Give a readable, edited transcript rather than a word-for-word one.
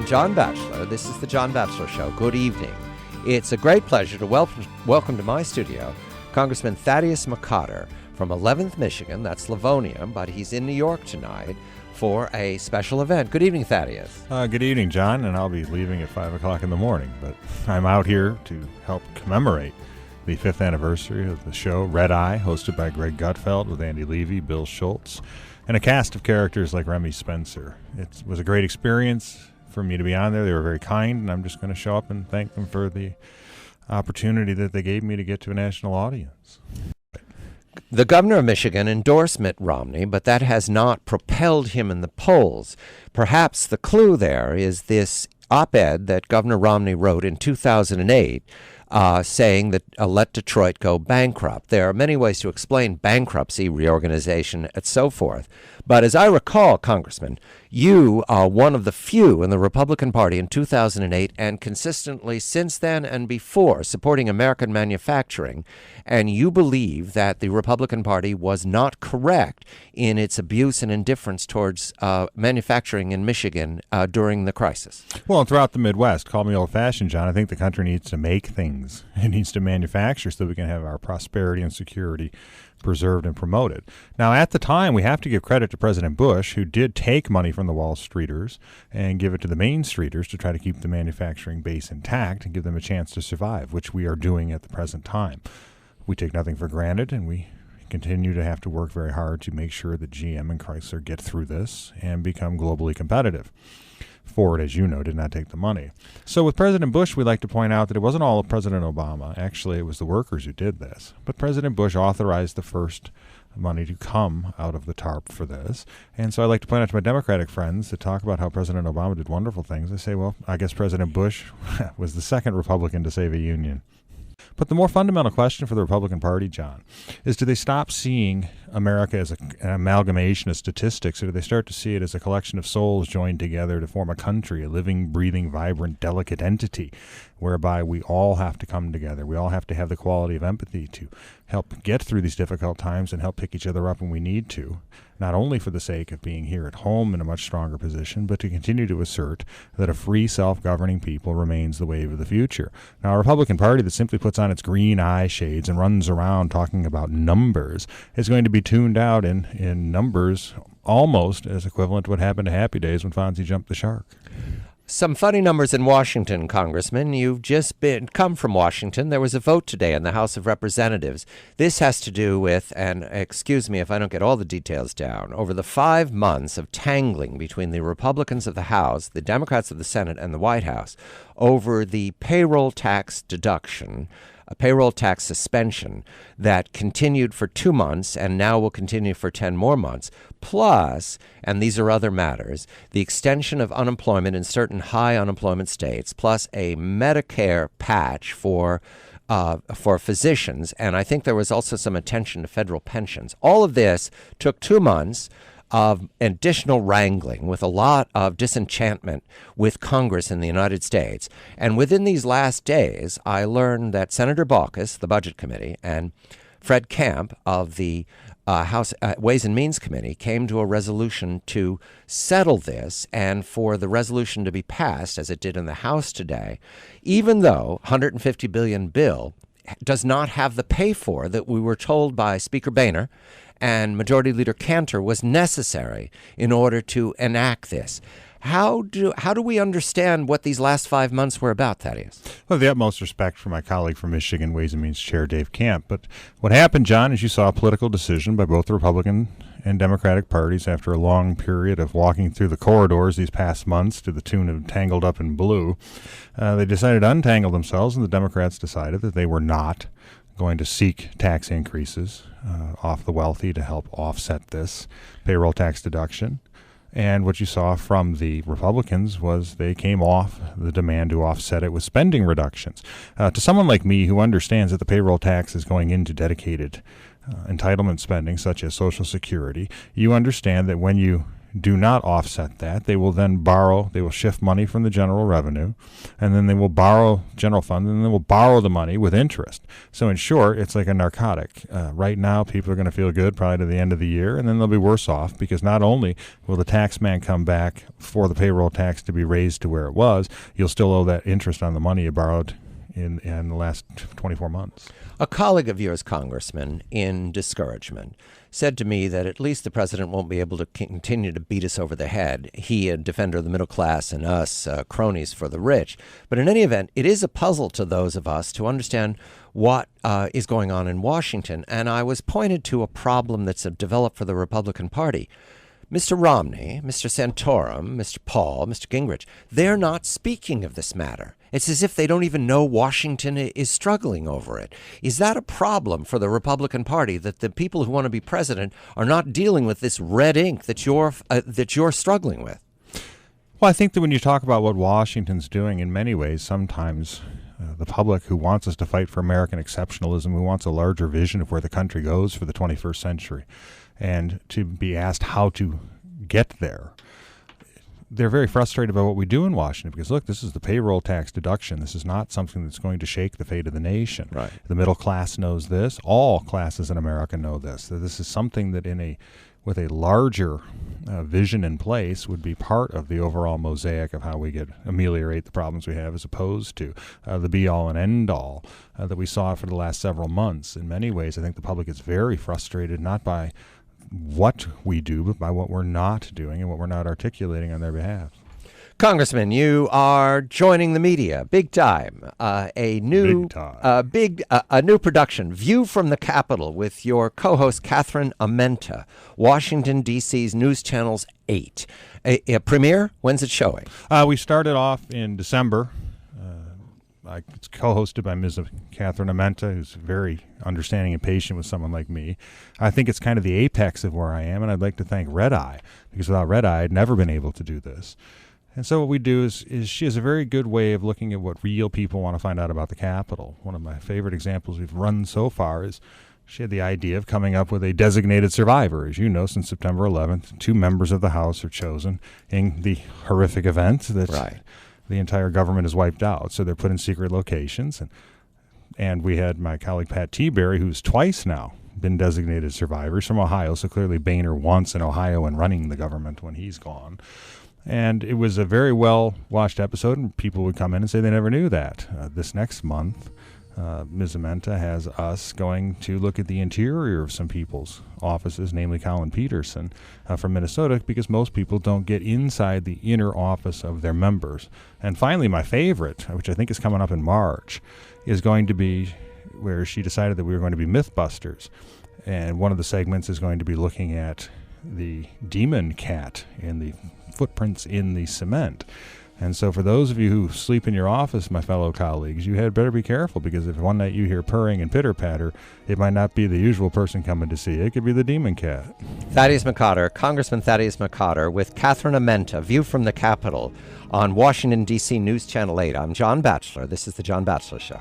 I'm John Batchelor. This is the John Batchelor Show. Good evening. It's a great pleasure to welcome to my studio Congressman Thaddeus McCotter from 11th Michigan. That's Livonia, but he's in New York tonight for a special event. Good evening, Thaddeus. Good evening, John, and I'll be leaving at 5 o'clock in the morning, but I'm out here to help commemorate the 5th anniversary of the show Red Eye, hosted by Greg Gutfeld with Andy Levy, Bill Schultz, and a cast of characters like Remy Spencer. It was a great experience for me to be on there. They were very kind, and I'm just going to show up and thank them for the opportunity that they gave me to get to a national audience. The governor of Michigan endorsed Mitt Romney, but that has not propelled him in the polls. Perhaps the clue there is this op-ed that Governor Romney wrote in 2008 saying that let Detroit go bankrupt. There are many ways to explain bankruptcy, reorganization, and so forth. But as I recall, Congressman, you are one of the few in the Republican Party in 2008 and consistently since then and before supporting American manufacturing. And you believe that the Republican Party was not correct in its abuse and indifference towards manufacturing in Michigan during the crisis. Well, and throughout the Midwest, call me old-fashioned, John, I think the country needs to make things. It needs to manufacture so that we can have our prosperity and security preserved and promoted. Now, at the time, we have to give credit to President Bush, who did take money from the Wall Streeters and give it to the Main Streeters to try to keep the manufacturing base intact and give them a chance to survive, which we are doing at the present time. We take nothing for granted, and we continue to have to work very hard to make sure that GM and Chrysler get through this and become globally competitive. Ford, as you know, did not take the money. So with President Bush, we like to point out that it wasn't all of President Obama. Actually, it was the workers who did this. But President Bush authorized the first money to come out of the TARP for this. And so I like to point out to my Democratic friends that talk about how President Obama did wonderful things. I say, well, I guess President Bush was the second Republican to save a union. But the more fundamental question for the Republican Party, John, is do they stop seeing America as an amalgamation of statistics, or do they start to see it as a collection of souls joined together to form a country, a living, breathing, vibrant, delicate entity, whereby we all have to come together. We all have to have the quality of empathy to help get through these difficult times and help pick each other up when we need to, not only for the sake of being here at home in a much stronger position, but to continue to assert that a free, self-governing people remains the wave of the future. Now, a Republican Party that simply puts on its green eye shades and runs around talking about numbers is going to be tuned out in numbers almost as equivalent to what happened to Happy Days when Fonzie jumped the shark. Some funny numbers in Washington, Congressman. You've just come from Washington. There was a vote today in the House of Representatives. This has to do with, and excuse me if I don't get all the details down, over the 5 months of tangling between the Republicans of the House, the Democrats of the Senate, and the White House over the payroll tax deduction, a payroll tax suspension that continued for 2 months and now will continue for 10 more months, plus, and these are other matters, the extension of unemployment in certain high unemployment states, plus a Medicare patch for physicians, and I think there was also some attention to federal pensions. All of this took 2 months of additional wrangling with a lot of disenchantment with Congress in the United States. And within these last days, I learned that Senator Baucus, the Budget Committee, and Fred Camp of the House Ways and Means Committee came to a resolution to settle this and for the resolution to be passed, as it did in the House today, even though $150 billion bill does not have the pay for that we were told by Speaker Boehner and Majority Leader Cantor was necessary in order to enact this. How do we understand what these last 5 months were about, Thaddeus? Well, the utmost respect for my colleague from Michigan, Ways and Means Chair Dave Camp. But what happened, John, is you saw a political decision by both the Republican and Democratic parties after a long period of walking through the corridors these past months to the tune of Tangled Up in Blue. They decided to untangle themselves, and the Democrats decided that they were not going to seek tax increases off the wealthy to help offset this payroll tax deduction. And what you saw from the Republicans was they came off the demand to offset it with spending reductions. To someone like me who understands that the payroll tax is going into dedicated entitlement spending, such as Social Security, you understand that when you do not offset that, they will then they will shift money from the general revenue, and then they will borrow general fund, and then they will borrow the money with interest. So in short, it's like a narcotic. Right now, people are going to feel good probably to the end of the year, and then they'll be worse off because not only will the tax man come back for the payroll tax to be raised to where it was, you'll still owe that interest on the money you borrowed in the last 24 months. A colleague of yours, Congressman, in discouragement, said to me that at least the president won't be able to continue to beat us over the head. He, a defender of the middle class, and us, cronies for the rich. But in any event, it is a puzzle to those of us to understand what is going on in Washington. And I was pointed to a problem that's developed for the Republican Party. Mr. Romney, Mr. Santorum, Mr. Paul, Mr. Gingrich, they're not speaking of this matter. It's as if they don't even know Washington is struggling over it. Is that a problem for the Republican Party, that the people who want to be president are not dealing with this red ink that you're struggling with? Well, I think that when you talk about what Washington's doing, in many ways, sometimes the public who wants us to fight for American exceptionalism, who wants a larger vision of where the country goes for the 21st century, and to be asked how to get there, they're very frustrated by what we do in Washington because, look, this is the payroll tax deduction. This is not something that's going to shake the fate of the nation. Right. The middle class knows this. All classes in America know this. That this is something that with a larger vision in place would be part of the overall mosaic of how we ameliorate the problems we have, as opposed to the be-all and end-all that we saw for the last several months. In many ways, I think the public is very frustrated, not by what we do, but by what we're not doing and what we're not articulating on their behalf. Congressman, you are joining the media big time. A new production, View from the Capitol, with your co-host Catherine Amenta, Washington D.C.'s News Channel's 8. A premiere? When's it showing? We started off in December. It's co-hosted by Ms. Catherine Amenta, who's very understanding and patient with someone like me. I think it's kind of the apex of where I am, and I'd like to thank Red Eye, because without Red Eye, I'd never been able to do this. And so what we do is she has a very good way of looking at what real people want to find out about the Capitol. One of my favorite examples we've run so far is she had the idea of coming up with a designated survivor. As you know, since September 11th, 2 members of the House are chosen in the horrific event that the entire government is wiped out. So they're put in secret locations. And we had my colleague Pat Tiberi, who's twice now been designated survivors from Ohio. So clearly Boehner wants in Ohio and running the government when he's gone. And it was a very well-watched episode, and people would come in and say they never knew that. This next month, Ms. Amenta has us going to look at the interior of some people's offices, namely Colin Peterson from Minnesota, because most people don't get inside the inner office of their members. And finally, my favorite, which I think is coming up in March, is going to be where she decided that we were going to be Mythbusters. And one of the segments is going to be looking at the demon cat and the footprints in the cement. And so for those of you who sleep in your office, my fellow colleagues, you had better be careful, because if one night you hear purring and pitter-patter, it might not be the usual person coming to see you. It could be the demon cat. Thaddeus McCotter, Congressman Thaddeus McCotter, with Catherine Amenta, View from the Capitol on Washington, D.C. News Channel 8. I'm John Batchelor. This is The John Batchelor Show.